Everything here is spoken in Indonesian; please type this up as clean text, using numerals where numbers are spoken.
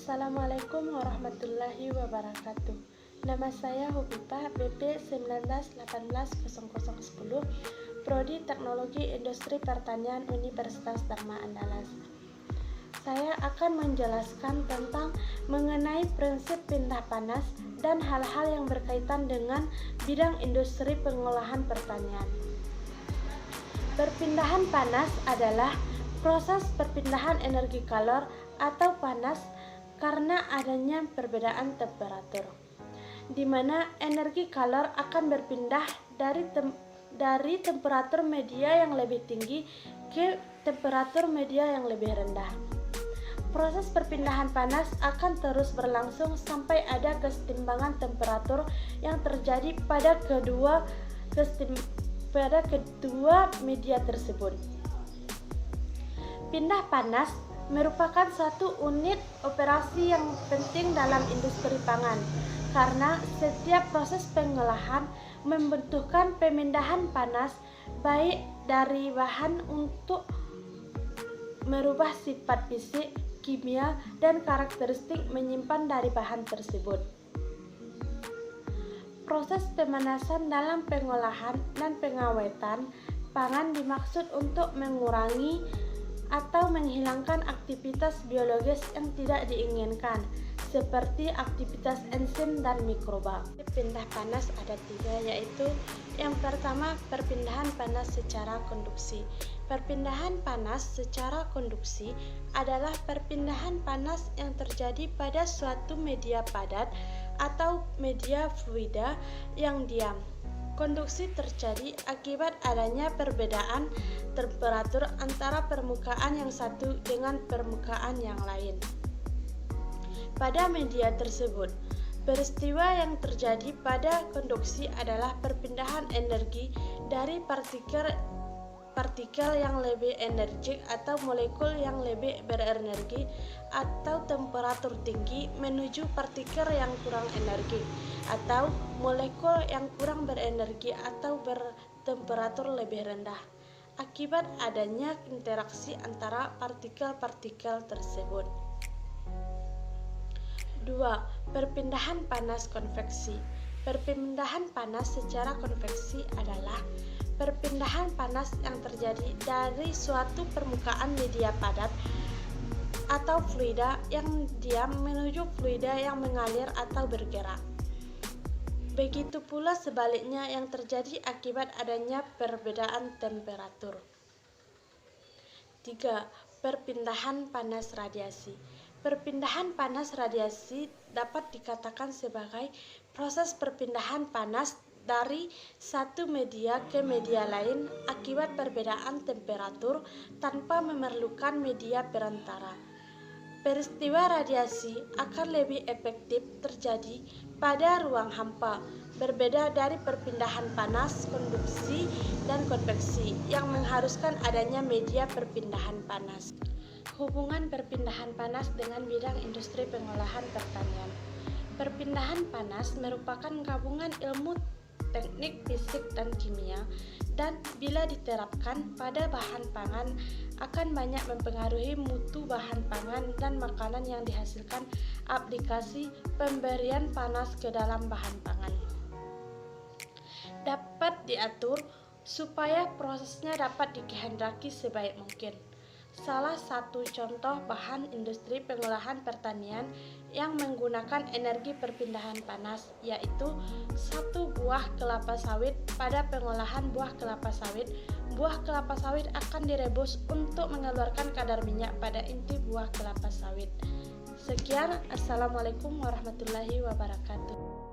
Assalamualaikum warahmatullahi wabarakatuh. Nama saya Hubipah, BP 19180010, Prodi Teknologi Industri Pertanian Universitas Dharma Andalas. Saya akan menjelaskan tentang mengenai prinsip pindah panas dan hal-hal yang berkaitan dengan bidang industri pengolahan pertanian. Perpindahan panas adalah proses perpindahan energi kalor atau panas karena adanya perbedaan temperatur, di mana energi kalor akan berpindah dari temperatur media yang lebih tinggi ke temperatur media yang lebih rendah. Proses perpindahan panas akan terus berlangsung sampai ada kesetimbangan temperatur yang terjadi pada kedua media tersebut. Pindah panas merupakan suatu unit operasi yang penting dalam industri pangan, karena setiap proses pengolahan membutuhkan pemindahan panas, baik dari bahan untuk merubah sifat fisik, kimia, dan karakteristik menyimpan dari bahan tersebut. Proses pemanasan dalam pengolahan dan pengawetan pangan dimaksud untuk mengurangi atau menghilangkan aktivitas biologis yang tidak diinginkan, seperti aktivitas enzim dan mikroba. Pindah panas ada 3, yaitu yang pertama, perpindahan panas secara konduksi. Perpindahan panas secara konduksi adalah perpindahan panas yang terjadi pada suatu media padat atau media fluida yang diam. Konduksi terjadi akibat adanya perbedaan temperatur antara permukaan yang satu dengan permukaan yang lain pada media tersebut. Peristiwa yang terjadi pada konduksi adalah perpindahan energi dari partikel yang lebih energik atau molekul yang lebih berenergi atau temperatur tinggi menuju partikel yang kurang energik atau molekul yang kurang berenergi atau bertemperatur lebih rendah akibat adanya interaksi antara partikel-partikel tersebut. 2. Perpindahan panas konveksi. Perpindahan panas secara konveksi adalah perpindahan panas yang terjadi dari suatu permukaan media padat atau fluida yang diam menuju fluida yang mengalir atau bergerak. Begitu pula sebaliknya yang terjadi akibat adanya perbedaan temperatur. 3. Perpindahan panas radiasi. Perpindahan panas radiasi dapat dikatakan sebagai proses perpindahan panas dari satu media ke media lain akibat perbedaan temperatur tanpa memerlukan media perantara. Peristiwa radiasi akan lebih efektif terjadi pada ruang hampa, berbeda dari perpindahan panas konduksi dan konveksi yang mengharuskan adanya media perpindahan panas. Hubungan perpindahan panas dengan bidang industri pengolahan pertanian. Perpindahan panas merupakan gabungan ilmu teknik fisik dan kimia, dan bila diterapkan pada bahan pangan akan banyak mempengaruhi mutu bahan pangan dan makanan yang dihasilkan. Aplikasi pemberian panas ke dalam bahan pangan dapat diatur supaya prosesnya dapat dikehendaki sebaik mungkin. Salah satu contoh bahan industri pengolahan pertanian yang menggunakan energi perpindahan panas yaitu 1 buah kelapa sawit. Pada pengolahan buah kelapa sawit akan direbus untuk mengeluarkan kadar minyak pada inti buah kelapa sawit. Sekian, Assalamualaikum warahmatullahi wabarakatuh.